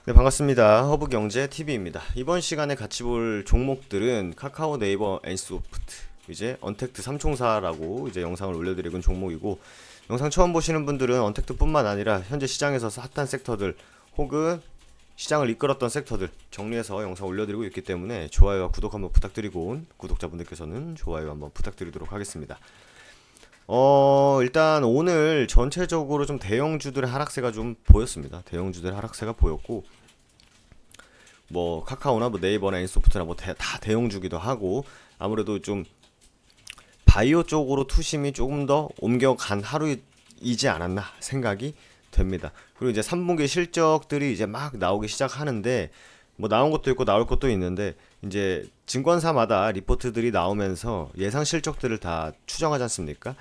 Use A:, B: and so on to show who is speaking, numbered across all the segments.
A: 네, 반갑습니다. 허브경제TV입니다. 이번 시간에 같이 볼 종목들은 카카오, 네이버, NC소프트, 이제 언택트 삼총사라고 이제 영상을 올려드리는 종목이고, 영상 처음 보시는 분들은 언택트뿐만 아니라 현재 시장에서 핫한 섹터들 혹은 시장을 이끌었던 섹터들 정리해서 영상 올려드리고 있기 때문에 좋아요와 구독 한번 부탁드리고, 구독자분들께서는 좋아요 한번 부탁드리도록 하겠습니다. 일단 오늘 전체적으로 좀 대형주들의 하락세가 좀 보였습니다. 대형주들의 하락세가 보였고, 뭐 카카오나 뭐 네이버나 엔소프트나 뭐 다 대형주기도 하고, 아무래도 좀 바이오 쪽으로 투심이 조금 더 옮겨간 하루이지 않았나 생각이 됩니다. 그리고 이제 3분기 실적들이 이제 막 나오기 시작하는데, 뭐 나온 것도 있고 나올 것도 있는데, 이제 증권사마다 리포트들이 나오면서 예상 실적들을 다 추정하지 않습니까?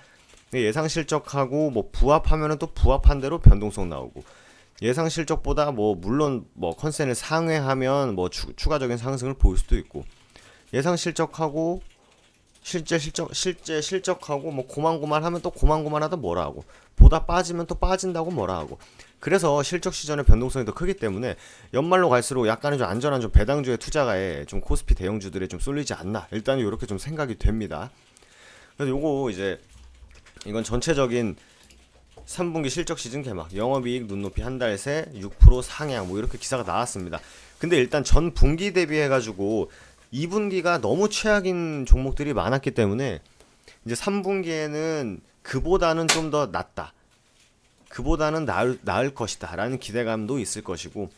A: 예상 실적하고 뭐 부합하면은 또 부합한 대로 변동성 나오고, 예상 실적보다 뭐 물론 뭐 컨센을 상회하면 뭐 추가적인 상승을 보일 수도 있고, 예상 실적하고 실제 실적하고 뭐 고만고만하면 또 고만고만하다 뭐라 하고, 보다 빠지면 또 빠진다고 뭐라 하고. 그래서 실적 시전의 변동성이 더 크기 때문에 연말로 갈수록 약간의 좀 안전한 좀 배당주의 투자가에 좀 코스피 대형주들에 좀 쏠리지 않나, 일단 이렇게 좀 생각이 됩니다. 그래서 요거 이제 이건 전체적인 3분기 실적 시즌 개막, 영업이익 눈높이 한 달 새 6% 상향, 뭐 이렇게 기사가 나왔습니다. 근데 일단 전 분기 대비해가지고 2분기가 너무 최악인 종목들이 많았기 때문에 이제 3분기에는 그보다는 좀 더 낫다, 그보다는 나을 것이다 라는 기대감도 있을 것이고,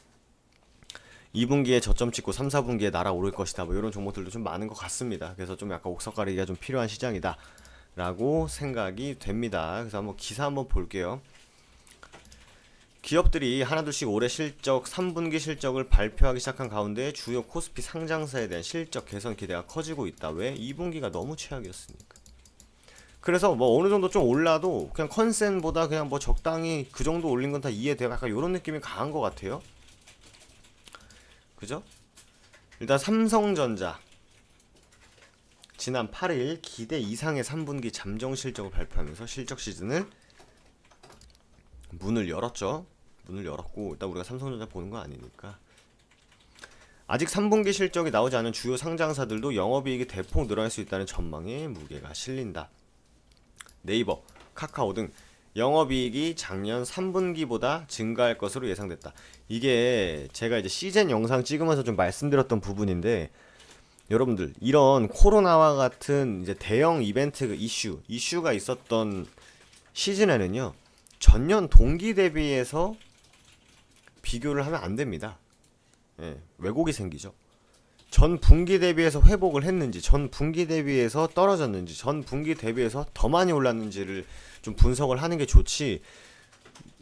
A: 2분기에 저점 찍고 3, 4분기에 날아오를 것이다, 뭐 이런 종목들도 좀 많은 것 같습니다. 그래서 좀 약간 옥석가리기가 좀 필요한 시장이다 라고 생각이 됩니다. 그래서 한번 기사 한번 볼게요. 기업들이 하나둘씩 올해 실적, 3분기 실적을 발표하기 시작한 가운데 주요 코스피 상장사에 대한 실적 개선 기대가 커지고 있다. 왜? 2분기가 너무 최악이었으니까. 그래서 뭐 어느 정도 좀 올라도 그냥 컨센보다 그냥 뭐 적당히 그 정도 올린 건 다 이해돼요. 약간 이런 느낌이 강한 것 같아요. 그죠? 일단 삼성전자 지난 8일 기대 이상의 3분기 잠정 실적을 발표하면서 실적 시즌을 문을 열었죠. 문을 열었고, 일단 우리가 삼성전자 보는 거 아니니까. 아직 3분기 실적이 나오지 않은 주요 상장사들도 영업이익이 대폭 늘어날 수 있다는 전망에 무게가 실린다. 네이버, 카카오 등 영업이익이 작년 3분기보다 증가할 것으로 예상됐다. 이게 제가 이제 시즌 영상 찍으면서 좀 말씀드렸던 부분인데, 여러분들 이런 코로나와 같은 이제 대형 이벤트 이슈가 있었던 시즌에는요, 전년 동기 대비해서 비교를 하면 안 됩니다. 예, 왜곡이 생기죠. 전 분기 대비해서 회복을 했는지, 전 분기 대비해서 떨어졌는지, 전 분기 대비해서 더 많이 올랐는지를 좀 분석을 하는 게 좋지.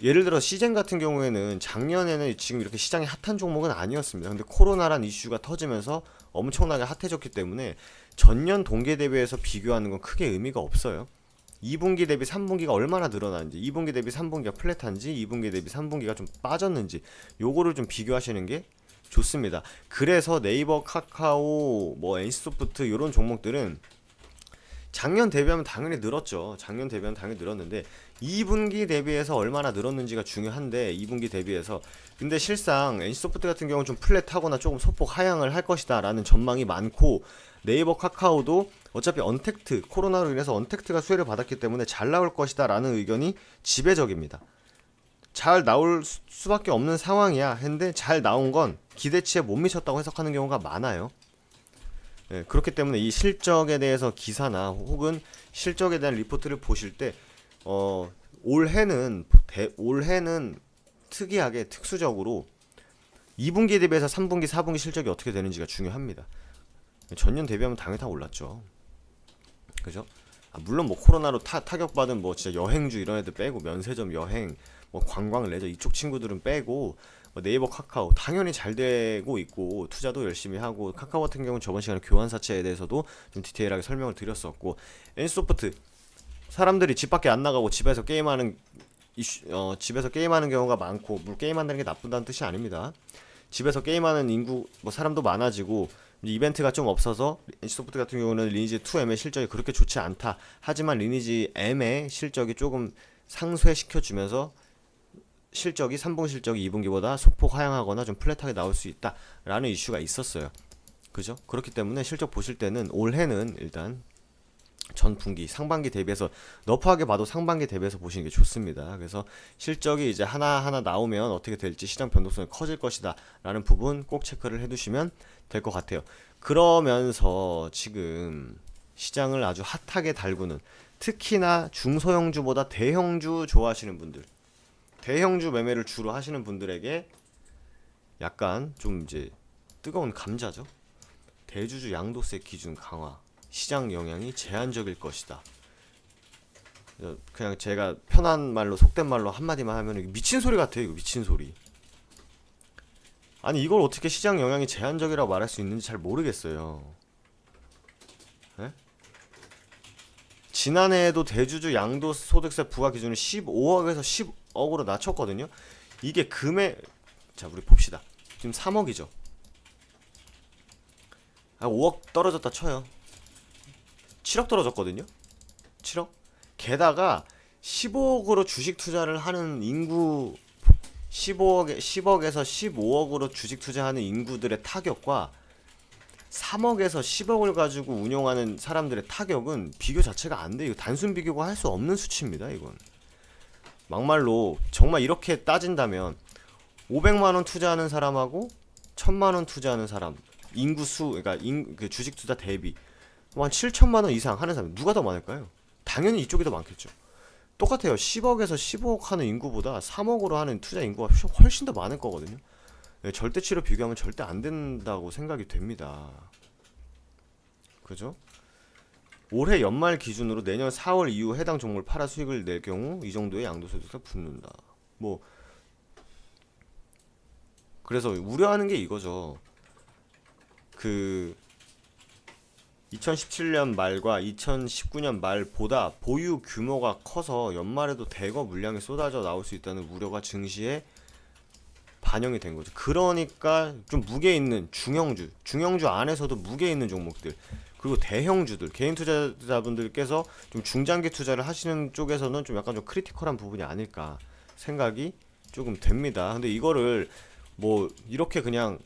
A: 예를 들어 시젠 같은 경우에는 작년에는 지금 이렇게 시장이 핫한 종목은 아니었습니다. 근데 코로나란 이슈가 터지면서 엄청나게 핫해졌기 때문에 전년 동기 대비해서 비교하는 건 크게 의미가 없어요. 2분기 대비 3분기가 얼마나 늘어났는지, 2분기 대비 3분기가 플랫한지, 2분기 대비 3분기가 좀 빠졌는지, 요거를 좀 비교하시는 게 좋습니다. 그래서 네이버, 카카오, 뭐 NC소프트 이런 종목들은 작년 대비하면 당연히 늘었죠. 작년 대비하면 당연히 늘었는데 2분기 대비해서 얼마나 늘었는지가 중요한데, 2분기 대비해서. 근데 실상 NC소프트 같은 경우는 좀 플랫하거나 조금 소폭 하향을 할 것이다 라는 전망이 많고, 네이버, 카카오도 어차피 언택트, 코로나로 인해서 언택트가 수혜를 받았기 때문에 잘 나올 것이다 라는 의견이 지배적입니다. 잘 나올 수밖에 없는 상황이야 했는데, 잘 나온 건 기대치에 못 미쳤다고 해석하는 경우가 많아요. 예, 그렇기 때문에 이 실적에 대해서 기사나 혹은 실적에 대한 리포트를 보실 때 올해는 특이하게 특수적으로 2분기 대비해서 3분기, 4분기 실적이 어떻게 되는지가 중요합니다. 전년 대비하면 당연히 다 올랐죠. 그죠? 물론 뭐 코로나로 타격받은 뭐 진짜 여행주 이런 애들 빼고, 면세점, 여행, 뭐 관광, 레저 이쪽 친구들은 빼고, 뭐 네이버, 카카오 당연히 잘 되고 있고 투자도 열심히 하고, 카카오 같은 경우는 저번 시간에 교환사채에 대해서도 좀 디테일하게 설명을 드렸었고, NC소프트 사람들이 집 밖에 안 나가고 집에서 게임하는 집에서 게임하는 경우가 많고, 물 게임한다는 게 나쁜다는 뜻이 아닙니다. 집에서 게임하는 인구, 뭐 사람도 많아지고, 이벤트가 좀 없어서 NC소프트 같은 경우는 리니지 2M의 실적이 그렇게 좋지 않다. 하지만 리니지 M의 실적이 조금 상쇄시켜주면서 실적이 3분기 실적이 2분기보다 소폭 하향하거나 좀 플랫하게 나올 수 있다라는 이슈가 있었어요. 그죠? 그렇기 때문에 실적 보실 때는 올해는 일단 전 분기 상반기 대비해서 너프하게 봐도 상반기 대비해서 보시는 게 좋습니다. 그래서 실적이 이제 하나하나 나오면 어떻게 될지 시장 변동성이 커질 것이다 라는 부분 꼭 체크를 해두시면 될 것 같아요. 그러면서 지금 시장을 아주 핫하게 달구는, 특히나 중소형주보다 대형주 좋아하시는 분들, 대형주 매매를 주로 하시는 분들에게 약간 좀 이제 뜨거운 감자죠. 대주주 양도세 기준 강화, 시장 영향이 제한적일 것이다. 그냥 제가 편한 말로, 속된 말로 한마디만 하면 미친 소리 같아요. 이거 미친 소리. 아니 이걸 어떻게 시장 영향이 제한적이라고 말할 수 있는지 잘 모르겠어요. 에? 지난해에도 대주주 양도소득세 부과 기준을 15억에서 10억으로 낮췄거든요. 이게 금액, 자 우리 봅시다. 지금 3억이죠. 5억 떨어졌다 쳐요. 7억 떨어졌거든요. 7억. 게다가 15억으로 주식 투자를 하는 인구, 10억에서 15억으로 주식 투자하는 인구들의 타격과 3억에서 10억을 가지고 운용하는 사람들의 타격은 비교 자체가 안 돼요. 단순 비교가 할 수 없는 수치입니다. 이건 막말로 정말 이렇게 따진다면 500만원 투자하는 사람하고 1000만원 투자하는 사람 인구수, 그러니까 그 주식 투자 대비 한 7천만원 이상 하는 사람 누가 더 많을까요? 당연히 이쪽이 더 많겠죠. 똑같아요. 10억에서 15억 하는 인구보다 3억으로 하는 투자 인구가 훨씬 더 많을 거거든요. 네, 절대치로 비교하면 절대 안 된다고 생각이 됩니다. 그죠? 올해 연말 기준으로 내년 4월 이후 해당 종목을 팔아 수익을 낼 경우 이 정도의 양도소득세가 붙는다. 뭐 그래서 우려하는 게 이거죠. 그 2017년 말과 2019년 말보다 보유 규모가 커서 연말에도 대거 물량이 쏟아져 나올 수 있다는 우려가 증시에 반영이 된 거죠. 그러니까 좀 무게 있는 중형주 안에서도 무게 있는 종목들, 그리고 대형주들, 개인 투자자분들께서 좀 중장기 투자를 하시는 쪽에서는 좀 약간 좀 크리티컬한 부분이 아닐까 생각이 조금 됩니다. 근데 이거를 뭐 이렇게 그냥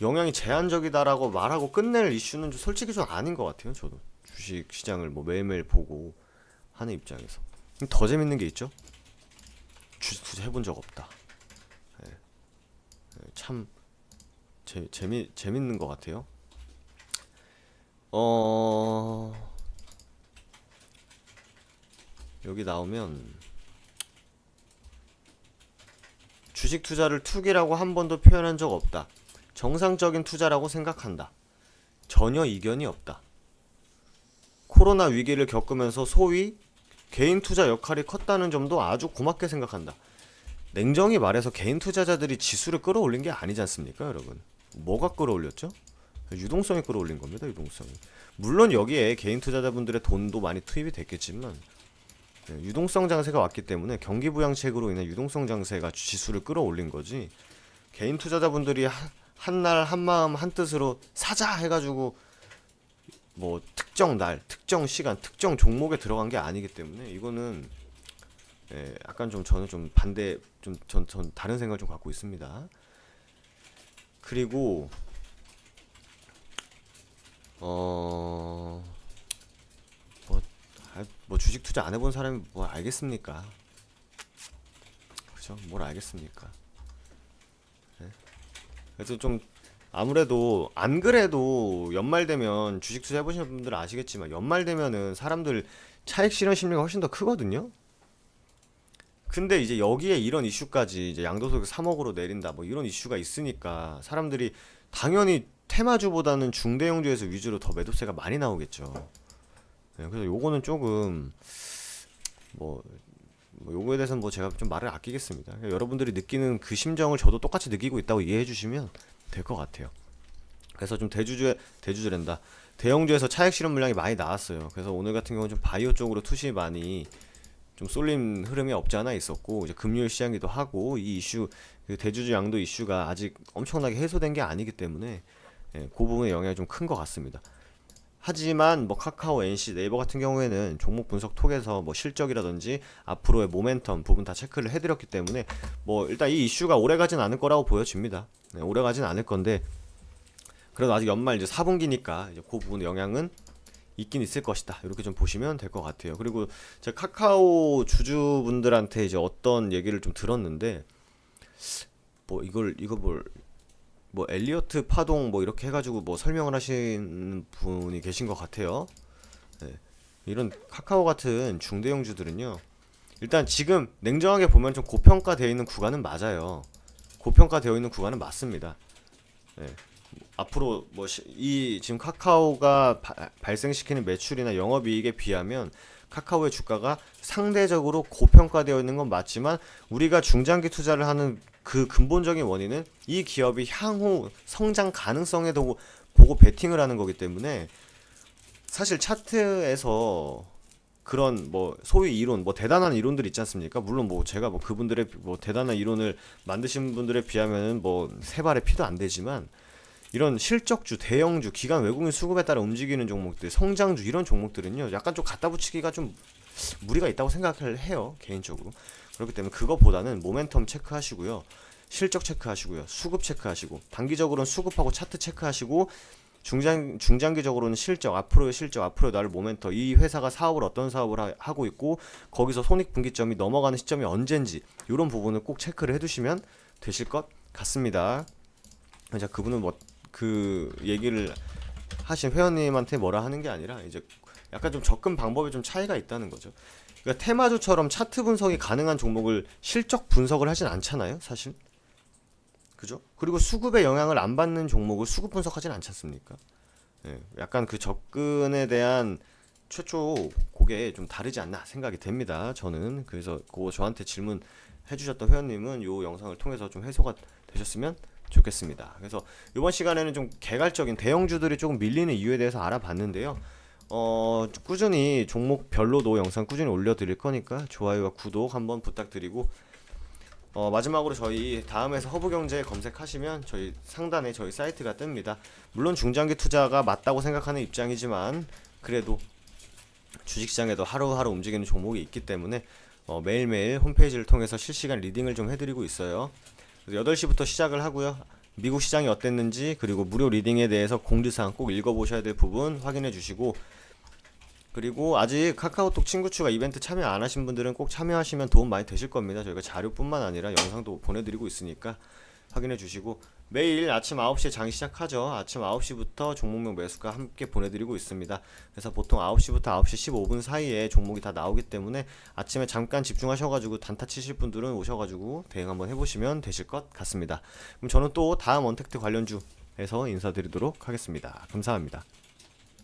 A: 영향이 제한적이다라고 말하고 끝낼 이슈는 좀 솔직히 좀 아닌 것 같아요. 저도 주식 시장을 뭐 매일매일 보고 하는 입장에서 더 재밌는 게 있죠. 주식 투자 해본 적 없다. 예. 참 재밌는 것 같아요. 여기 나오면 주식 투자를 투기라고 한 번도 표현한 적 없다. 정상적인 투자라고 생각한다. 전혀 이견이 없다. 코로나 위기를 겪으면서 소위 개인 투자 역할이 컸다는 점도 아주 고맙게 생각한다. 냉정히 말해서 개인 투자자들이 지수를 끌어올린 게 아니지 않습니까, 여러분? 뭐가 끌어올렸죠? 유동성이 끌어올린 겁니다, 유동성이. 물론 여기에 개인 투자자분들의 돈도 많이 투입이 됐겠지만 유동성 장세가 왔기 때문에 경기 부양책으로 인해 유동성 장세가 지수를 끌어올린 거지, 개인 투자자분들이 한날 한마음 한뜻으로 사자 해가지고 뭐 특정 날, 특정 시간, 특정 종목에 들어간 게 아니기 때문에 이거는 약간 좀 저는 좀 반대, 전 다른 생각을 좀 갖고 있습니다. 그리고 뭐 주식 투자 안 해본 사람이 뭘 알겠습니까? 그렇죠? 뭘 알겠습니까? 그래서 좀 아무래도 안 그래도 연말 되면 주식 투자 해보시는 분들은 아시겠지만 연말 되면은 사람들 차익 실현 심리가 훨씬 더 크거든요. 근데 이제 여기에 이런 이슈까지, 이제 양도소득 3억으로 내린다 뭐 이런 이슈가 있으니까 사람들이 당연히 테마주보다는 중대형주에서 위주로 더 매도세가 많이 나오겠죠. 그래서 요거는 조금 뭐 요거에 대해서는 뭐 제가 좀 말을 아끼겠습니다. 그러니까 여러분들이 느끼는 그 심정을 저도 똑같이 느끼고 있다고 이해해 주시면 될 것 같아요. 그래서 좀 대주주랜다. 대형주에서 차익 실현 물량이 많이 나왔어요. 그래서 오늘 같은 경우는 좀 바이오 쪽으로 투시 많이 좀 쏠림 흐름이 없지 않아 있었고, 이제 금요일 시장이기도 하고, 이 이슈, 그 대주주 양도 이슈가 아직 엄청나게 해소된 게 아니기 때문에 그 부분의 영향이 좀 큰 것 같습니다. 하지만 뭐 카카오, NC, 네이버 같은 경우에는 종목 분석 톡에서 뭐 실적이라든지 앞으로의 모멘텀 부분 다 체크를 해드렸기 때문에 뭐 일단 이 이슈가 오래 가진 않을 거라고 보여집니다. 네, 오래 가진 않을 건데 그래도 아직 연말 이제 4분기니까 이제 그 부분 영향은 있긴 있을 것이다. 이렇게 좀 보시면 될 것 같아요. 그리고 제가 카카오 주주분들한테 이제 어떤 얘기를 좀 들었는데 뭐 이거 뭐 엘리어트 파동 뭐 이렇게 해가지고 뭐 설명을 하시는 분이 계신 것 같아요. 네. 이런 카카오 같은 중대형주들은요. 일단 지금 냉정하게 보면 좀 고평가되어 있는 구간은 맞아요. 고평가되어 있는 구간은 맞습니다. 네. 앞으로 뭐 이 지금 카카오가 발생시키는 매출이나 영업이익에 비하면 카카오의 주가가 상대적으로 고평가되어 있는 건 맞지만 우리가 중장기 투자를 하는 그 근본적인 원인은 이 기업이 향후 성장 가능성에도 보고 베팅을 하는 거기 때문에 사실 차트에서 그런 뭐 소위 이론 뭐 대단한 이론들 있지 않습니까? 물론 뭐 제가 뭐 그분들의 뭐 대단한 이론을 만드신 분들에 비하면은 뭐 세 발의 피도 안 되지만 이런 실적주, 대형주, 기관 외국인 수급에 따라 움직이는 종목들, 성장주 이런 종목들은요 약간 좀 갖다 붙이기가 좀 무리가 있다고 생각을 해요 개인적으로. 그렇기 때문에 그거보다는 모멘텀 체크하시고요, 실적 체크하시고요, 수급 체크하시고 단기적으로는 수급하고 차트 체크하시고 중장기적으로는 실적, 앞으로의 실적, 앞으로의 나를 모멘텀, 이 회사가 사업을 어떤 사업을 하고 있고 거기서 손익분기점이 넘어가는 시점이 언젠지 이런 부분을 꼭 체크를 해두시면 되실 것 같습니다. 자, 그분은 뭐 그 얘기를 하신 회원님한테 뭐라 하는 게 아니라 이제 약간 좀 접근 방법에 좀 차이가 있다는 거죠. 그러니까 테마주처럼 차트 분석이 가능한 종목을 실적 분석을 하진 않잖아요, 사실. 그죠? 그리고 수급의 영향을 안 받는 종목을 수급 분석하진 않지 않습니까? 예, 약간 그 접근에 대한 최초 그게 좀 다르지 않나 생각이 됩니다. 저는 그래서 그거 저한테 질문 해주셨던 회원님은 요 영상을 통해서 좀 해소가 되셨으면 좋겠습니다. 그래서 이번 시간에는 좀 개괄적인 대형주들이 조금 밀리는 이유에 대해서 알아봤는데요. 꾸준히 종목별로도 영상 꾸준히 올려드릴 거니까 좋아요와 구독 한번 부탁드리고 마지막으로 저희 다음에서 허브경제 검색하시면 저희 상단에 저희 사이트가 뜹니다. 물론 중장기 투자가 맞다고 생각하는 입장이지만 그래도 주식시장에도 하루하루 움직이는 종목이 있기 때문에 매일매일 홈페이지를 통해서 실시간 리딩을 좀 해드리고 있어요. 8시부터 시작을 하고요. 미국 시장이 어땠는지 그리고 무료 리딩에 대해서 공지사항 꼭 읽어보셔야 될 부분 확인해 주시고, 그리고 아직 카카오톡 친구 추가 이벤트 참여 안 하신 분들은 꼭 참여하시면 도움 많이 되실 겁니다. 저희가 자료뿐만 아니라 영상도 보내드리고 있으니까 확인해 주시고, 매일 아침 9시에 장이 시작하죠. 아침 9시부터 종목명 매수가 함께 보내드리고 있습니다. 그래서 보통 9시부터 9시 15분 사이에 종목이 다 나오기 때문에 아침에 잠깐 집중하셔가지고 단타 치실 분들은 오셔가지고 대응 한번 해보시면 되실 것 같습니다. 그럼 저는 또 다음 언택트 관련주에서 인사드리도록 하겠습니다. 감사합니다.